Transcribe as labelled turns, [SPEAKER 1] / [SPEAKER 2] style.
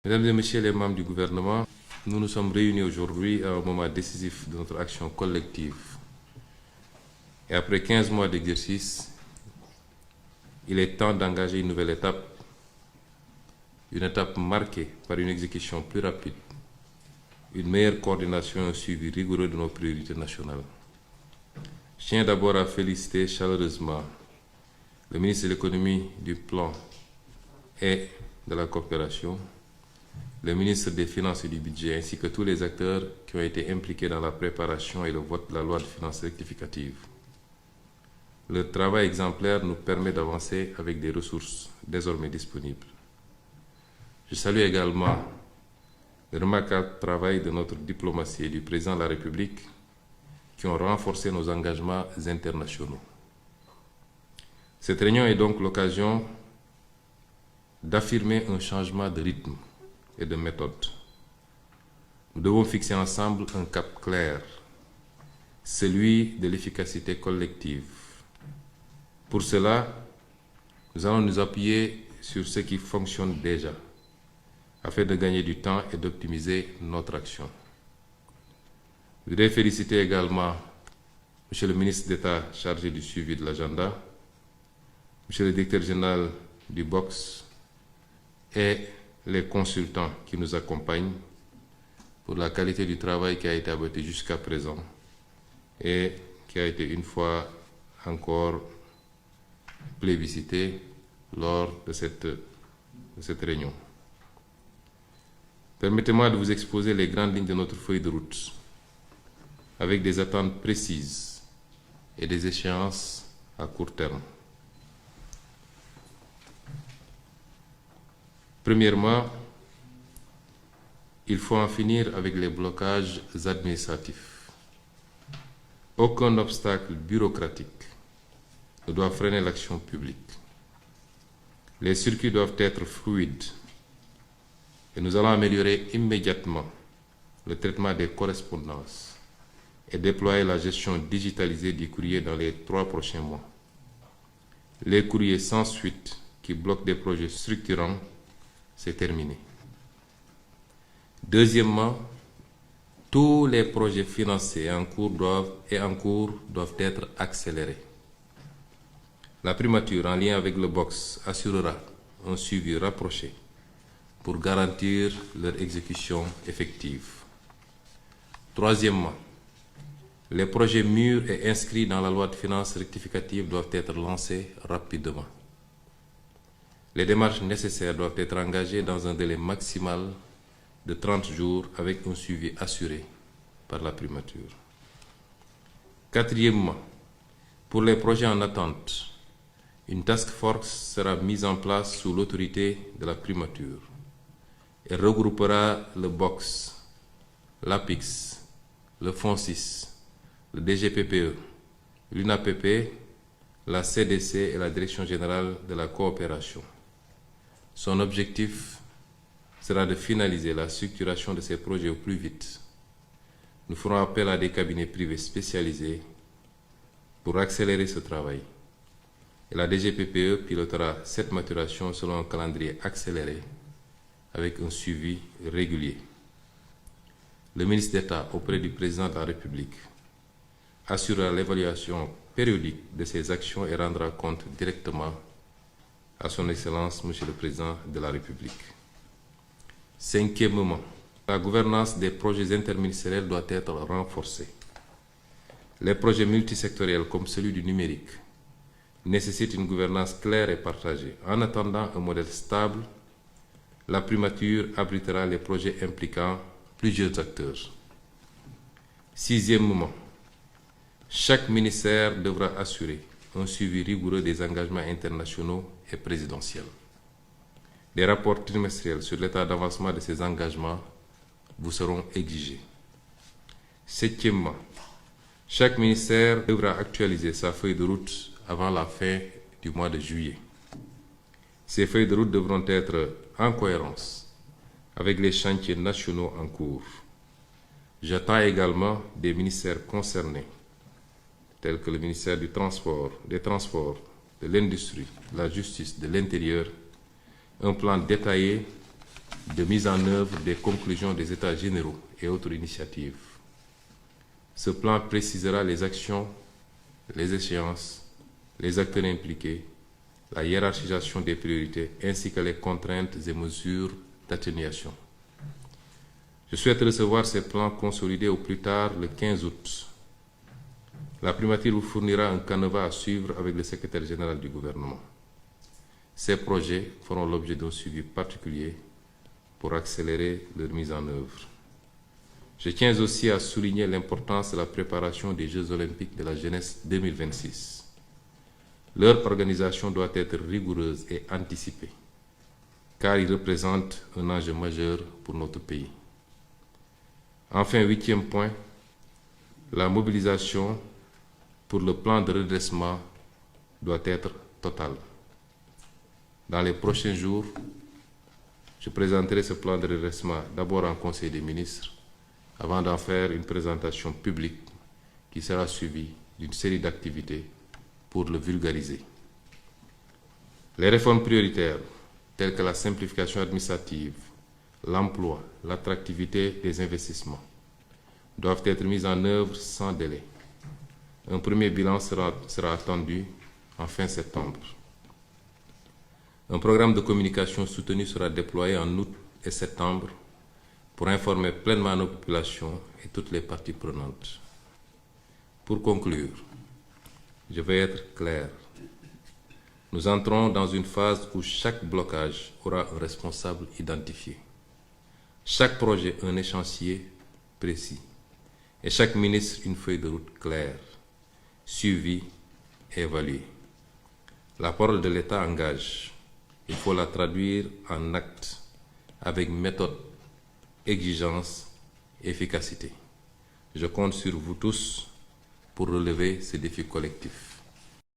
[SPEAKER 1] Mesdames et Messieurs les membres du gouvernement, nous nous sommes réunis aujourd'hui à un moment décisif de notre action collective. Et après 15 mois d'exercice, il est temps d'engager une nouvelle étape, une étape marquée par une exécution plus rapide, une meilleure coordination et un suivi rigoureux de nos priorités nationales. Je tiens d'abord à féliciter chaleureusement le ministre de l'économie, du plan et de la coopération, le ministre des Finances et du Budget, ainsi que tous les acteurs qui ont été impliqués dans la préparation et le vote de la loi de finances rectificative. Le travail exemplaire nous permet d'avancer avec des ressources désormais disponibles. Je salue également le remarquable travail de notre diplomatie et du président de la République qui ont renforcé nos engagements internationaux. Cette réunion est donc l'occasion d'affirmer un changement de rythme et de méthode. Nous devons fixer ensemble un cap clair, celui de l'efficacité collective. Pour cela, nous allons nous appuyer sur ce qui fonctionne déjà, afin de gagner du temps et d'optimiser notre action. Je voudrais féliciter également M. le ministre d'État chargé du suivi de l'agenda, M. le directeur général du BOX et les consultants qui nous accompagnent pour la qualité du travail qui a été abattu jusqu'à présent et qui a été une fois encore plébiscité lors de cette réunion. Permettez-moi de vous exposer les grandes lignes de notre feuille de route avec des attentes précises et des échéances à court terme. Premièrement, il faut en finir avec les blocages administratifs. Aucun obstacle bureaucratique ne doit freiner l'action publique. Les circuits doivent être fluides et nous allons améliorer immédiatement le traitement des correspondances et déployer la gestion digitalisée du courrier dans les 3 prochains mois. Les courriers sans suite qui bloquent des projets structurants, c'est terminé. Deuxièmement, tous les projets financés en cours doivent être accélérés. La primature, en lien avec le BOX, assurera un suivi rapproché pour garantir leur exécution effective. Troisièmement, les projets mûrs et inscrits dans la loi de finances rectificative doivent être lancés rapidement. Les démarches nécessaires doivent être engagées dans un délai maximal de 30 jours avec un suivi assuré par la primature. Quatrièmement, pour les projets en attente, une task force sera mise en place sous l'autorité de la primature et regroupera le BOX, l'APIX, le FONSIS, le DGPPE, l'UNAPP, la CDC et la Direction générale de la coopération. Son objectif sera de finaliser la structuration de ces projets au plus vite. Nous ferons appel à des cabinets privés spécialisés pour accélérer ce travail. Et la DGPPE pilotera cette maturation selon un calendrier accéléré avec un suivi régulier. Le ministre d'État auprès du président de la République assurera l'évaluation périodique de ces actions et rendra compte directement à son Excellence, Monsieur le Président de la République. Cinquièmement, la gouvernance des projets interministériels doit être renforcée. Les projets multisectoriels comme celui du numérique nécessitent une gouvernance claire et partagée. En attendant un modèle stable, la primature abritera les projets impliquant plusieurs acteurs. Sixièmement, chaque ministère devra assurer un suivi rigoureux des engagements internationaux et présidentiels. Des rapports trimestriels sur l'état d'avancement de ces engagements vous seront exigés. Septièmement, chaque ministère devra actualiser sa feuille de route avant la fin du mois de juillet. Ces feuilles de route devront être en cohérence avec les chantiers nationaux en cours. J'attends également des ministères concernés, tels que le ministère des Transports, de l'Industrie, de la Justice, de l'Intérieur, un plan détaillé de mise en œuvre des conclusions des États généraux et autres initiatives. Ce plan précisera les actions, les échéances, les acteurs impliqués, la hiérarchisation des priorités ainsi que les contraintes et mesures d'atténuation. Je souhaite recevoir ces plans consolidés au plus tard le 15 août. La primature vous fournira un canevas à suivre avec le secrétaire général du gouvernement. Ces projets feront l'objet d'un suivi particulier pour accélérer leur mise en œuvre. Je tiens aussi à souligner l'importance de la préparation des Jeux olympiques de la jeunesse 2026. Leur organisation doit être rigoureuse et anticipée, car ils représentent un enjeu majeur pour notre pays. Enfin, 8e point, la mobilisation pour le plan de redressement doit être totale. Dans les prochains jours, je présenterai ce plan de redressement d'abord en Conseil des ministres, avant d'en faire une présentation publique qui sera suivie d'une série d'activités pour le vulgariser. Les réformes prioritaires, telles que la simplification administrative, l'emploi, l'attractivité des investissements, doivent être mises en œuvre sans délai. Un premier bilan sera attendu en fin septembre. Un programme de communication soutenu sera déployé en août et septembre pour informer pleinement nos populations et toutes les parties prenantes. Pour conclure, je vais être clair. Nous entrons dans une phase où chaque blocage aura un responsable identifié. Chaque projet un échéancier précis et chaque ministre une feuille de route claire, suivie et évaluée. La parole de l'État engage. Il faut la traduire en actes avec méthode, exigence et efficacité. Je compte sur vous tous pour relever ces défis collectifs.